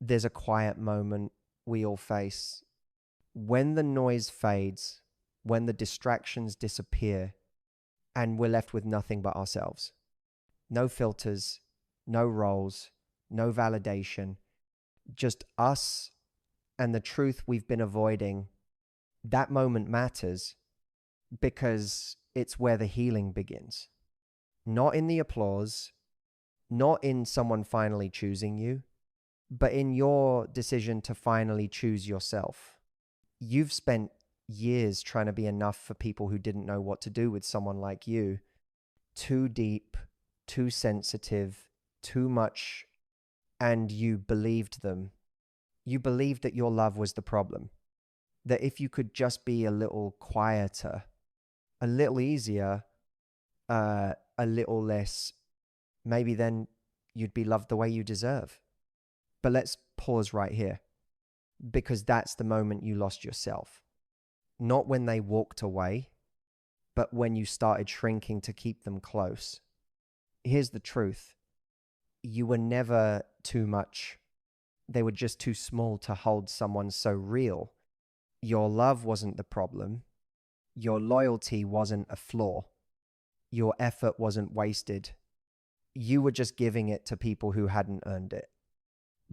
there's a quiet moment we all face. When the noise fades, when the distractions disappear, and we're left with nothing but ourselves. No filters, no roles, no validation, just us and the truth we've been avoiding. That moment matters because it's where the healing begins. Not in the applause, not in someone finally choosing you, but in your decision to finally choose yourself. You've spent years trying to be enough for people who didn't know what to do with someone like you. Too deep, too sensitive, too much, and you believed them. You believed that your love was the problem. That if you could just be a little quieter, a little easier, a little less, maybe then you'd be loved the way you deserve. But let's pause right here, because that's the moment you lost yourself. Not when they walked away, but when you started shrinking to keep them close. Here's the truth. You were never too much. They were just too small to hold someone so real. Your love wasn't the problem. Your loyalty wasn't a flaw. Your effort wasn't wasted. You were just giving it to people who hadn't earned it.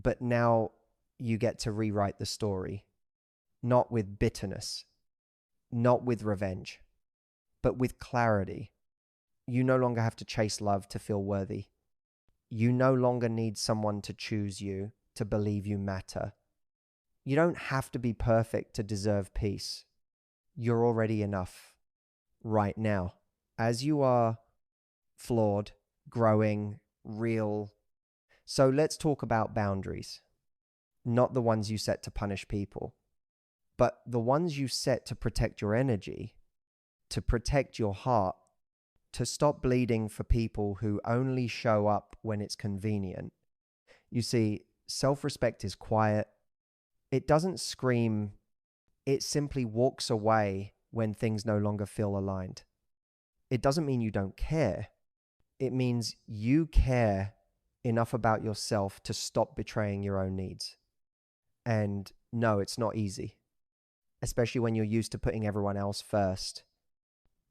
But now you get to rewrite the story, not with bitterness, not with revenge, but with clarity. You no longer have to chase love to feel worthy. You no longer need someone to choose you, to believe you matter. You don't have to be perfect to deserve peace. You're already enough right now, as you are, flawed, growing, real. So let's talk about boundaries. Not the ones you set to punish people, but the ones you set to protect your energy, to protect your heart, to stop bleeding for people who only show up when it's convenient. You see, self-respect is quiet. It doesn't scream. It simply walks away when things no longer feel aligned. It doesn't mean you don't care. It means you care enough about yourself to stop betraying your own needs. And no, it's not easy, especially when you're used to putting everyone else first.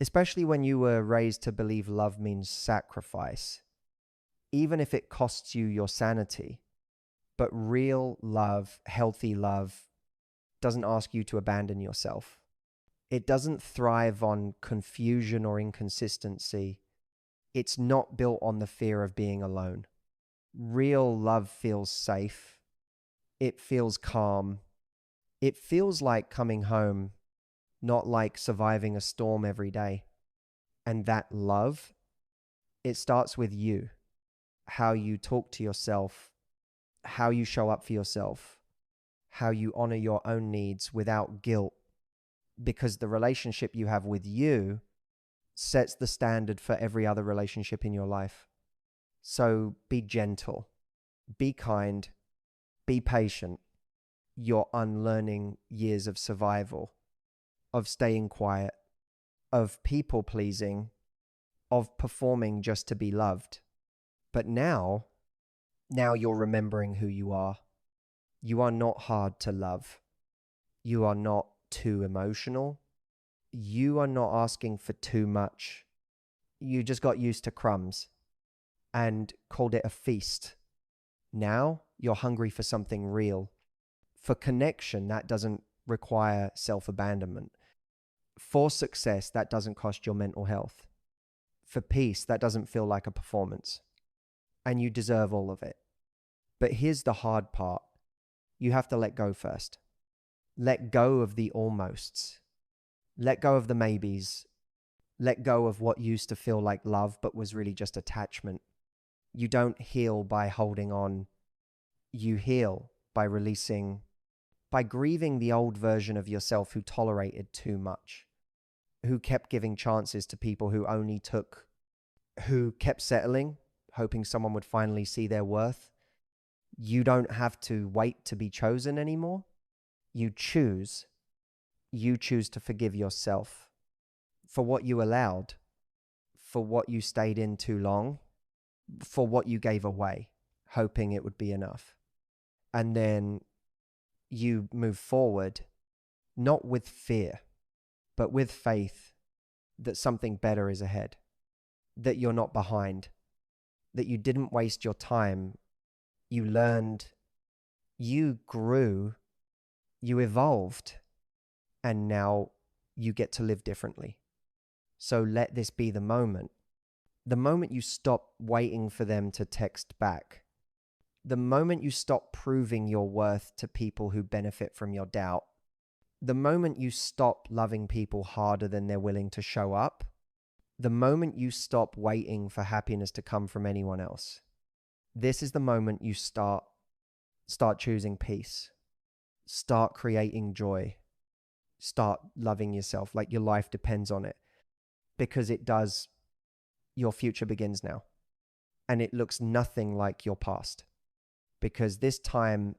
Especially when you were raised to believe love means sacrifice, even if it costs you your sanity. But real love, healthy love, doesn't ask you to abandon yourself. It doesn't thrive on confusion or inconsistency. It's not built on the fear of being alone. Real love feels safe. It feels calm. It feels like coming home, not like surviving a storm every day. And that love, it starts with you. How you talk to yourself, how you show up for yourself, how you honor your own needs without guilt. Because the relationship you have with you sets the standard for every other relationship in your life. So be gentle, be kind, be patient. You're unlearning years of survival, of staying quiet, of people pleasing, of performing just to be loved. But now you're remembering who you are. You are not hard to love. You are not too emotional. You are not asking for too much. You just got used to crumbs and called it a feast. Now you're hungry for something real. For connection that doesn't require self-abandonment. For success that doesn't cost your mental health. For peace that doesn't feel like a performance. And you deserve all of it. But here's the hard part. You have to let go first. Let go of the almosts. Let go of the maybes. Let go of what used to feel like love but was really just attachment. You don't heal by holding on. You heal by releasing, by grieving the old version of yourself who tolerated too much, who kept giving chances to people who only took, who kept settling, hoping someone would finally see their worth. You don't have to wait to be chosen anymore. You choose to forgive yourself for what you allowed, for what you stayed in too long, for what you gave away, hoping it would be enough. And then you move forward, not with fear, but with faith that something better is ahead, that you're not behind, that you didn't waste your time. You learned, you grew, you evolved, and now you get to live differently. So let this be the moment. The moment you stop waiting for them to text back, the moment you stop proving your worth to people who benefit from your doubt, the moment you stop loving people harder than they're willing to show up, the moment you stop waiting for happiness to come from anyone else, this is the moment you start choosing peace, start creating joy, start loving yourself like your life depends on it. Because it does. Your future begins now. And it looks nothing like your past. Because this time,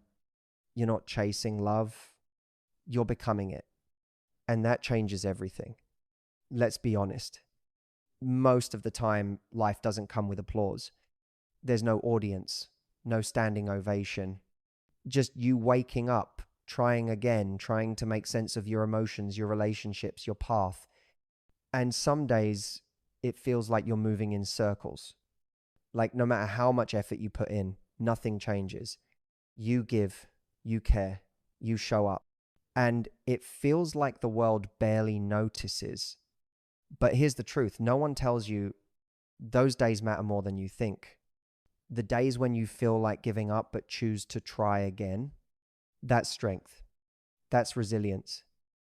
you're not chasing love, you're becoming it. And that changes everything. Let's be honest. Most of the time, life doesn't come with applause. There's no audience, no standing ovation. Just you waking up, trying again, trying to make sense of your emotions, your relationships, your path. And some days, it feels like you're moving in circles. Like no matter how much effort you put in, nothing changes. You give, you care, you show up. And it feels like the world barely notices. But here's the truth. No one tells you those days matter more than you think. The days when you feel like giving up but choose to try again, that's strength. That's resilience.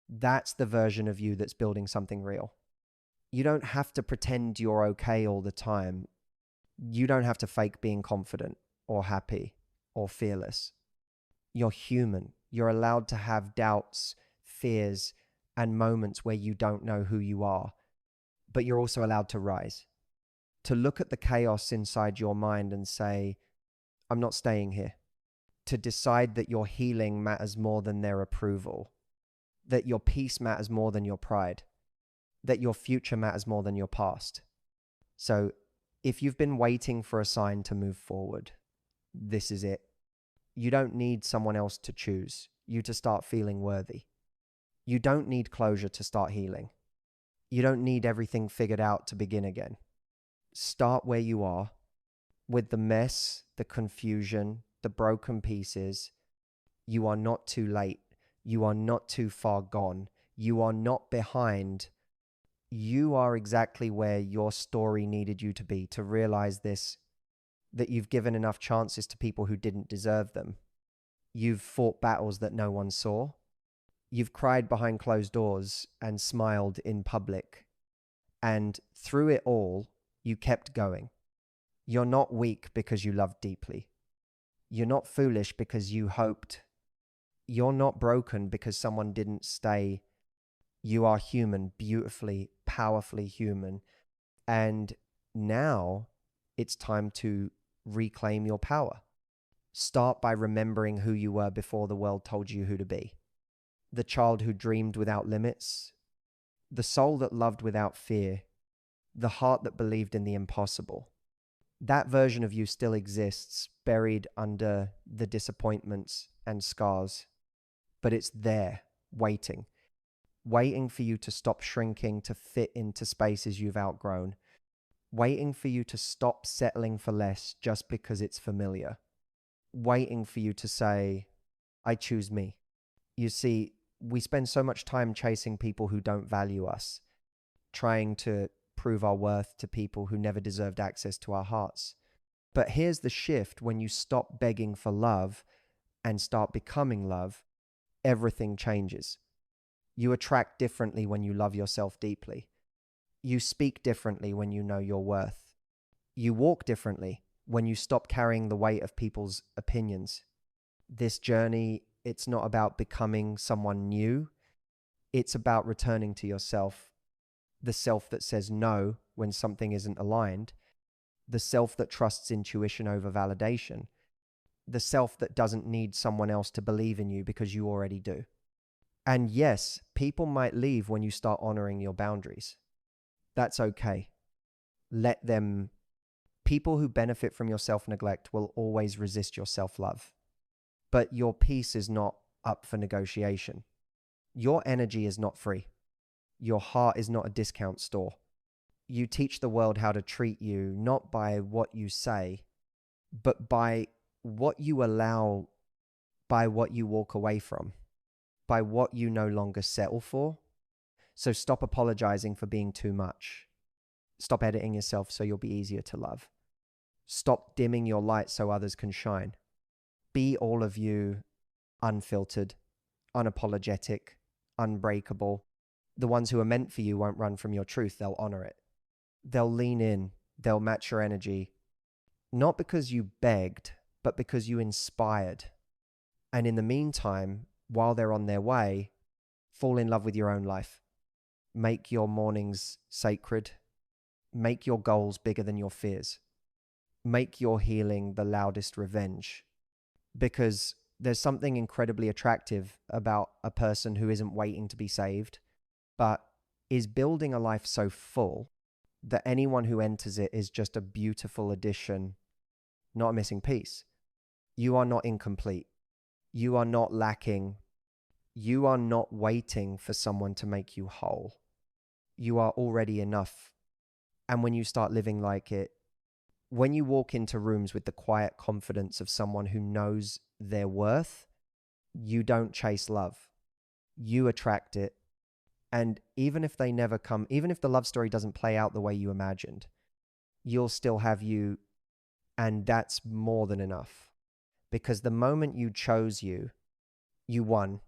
That's the version of you that's building something real. You don't have to pretend you're okay all the time. You don't have to fake being confident or happy or fearless. You're human. You're allowed to have doubts, fears, and moments where you don't know who you are. But you're also allowed to rise, to look at the chaos inside your mind and say, I'm not staying here. To decide that your healing matters more than their approval, that your peace matters more than your pride, that your future matters more than your past. So if you've been waiting for a sign to move forward, this is it. You don't need someone else to choose you to start feeling worthy. You don't need closure to start healing. You don't need everything figured out to begin again. Start where you are, with the mess, the confusion, the broken pieces. You are not too late. You are not too far gone. You are not behind. You are exactly where your story needed you to be to realize this, that you've given enough chances to people who didn't deserve them. You've fought battles that no one saw. You've cried behind closed doors and smiled in public. And through it all, you kept going. You're not weak because you loved deeply. You're not foolish because you hoped. You're not broken because someone didn't stay. You are human, beautifully, powerfully human. And now it's time to reclaim your power. Start by remembering who you were before the world told you who to be. The child who dreamed without limits, the soul that loved without fear, the heart that believed in the impossible. That version of you still exists, buried under the disappointments and scars. But it's there, waiting for you to stop shrinking to fit into spaces you've outgrown, waiting for you to stop settling for less just because it's familiar, waiting for you to say, I choose me. You see, we spend so much time chasing people who don't value us, trying to prove our worth to people who never deserved access to our hearts. But here's the shift: when you stop begging for love and start becoming love, everything changes. You attract differently when you love yourself deeply. You speak differently when you know your worth. You walk differently when you stop carrying the weight of people's opinions. This journey, it's not about becoming someone new. It's about returning to yourself, the self that says no when something isn't aligned, the self that trusts intuition over validation, the self that doesn't need someone else to believe in you because you already do. And yes, people might leave when you start honoring your boundaries. That's okay. Let them. People who benefit from your self-neglect will always resist your self-love. but your peace is not up for negotiation. Your energy is not free. Your heart is not a discount store. You teach the world how to treat you, not by what you say, but by what you allow, by what you walk away from, by what you no longer settle for. So stop apologizing for being too much. Stop editing yourself so you'll be easier to love. Stop dimming your light so others can shine. Be all of you, unfiltered, unapologetic, unbreakable. The ones who are meant for you won't run from your truth. They'll honor it. They'll lean in. They'll match your energy. Not because you begged, but because you inspired. And in the meantime, while they're on their way, fall in love with your own life. Make your mornings sacred. Make your goals bigger than your fears. Make your healing the loudest revenge. Because there's something incredibly attractive about a person who isn't waiting to be saved, but is building a life so full that anyone who enters it is just a beautiful addition, not a missing piece. You are not incomplete. You are not lacking. You are not waiting for someone to make you whole. You are already enough. And when you start living like it, when you walk into rooms with the quiet confidence of someone who knows their worth, you don't chase love. You attract it. And even if they never come, even if the love story doesn't play out the way you imagined, you'll still have you. And that's more than enough. Because the moment you chose you, you won.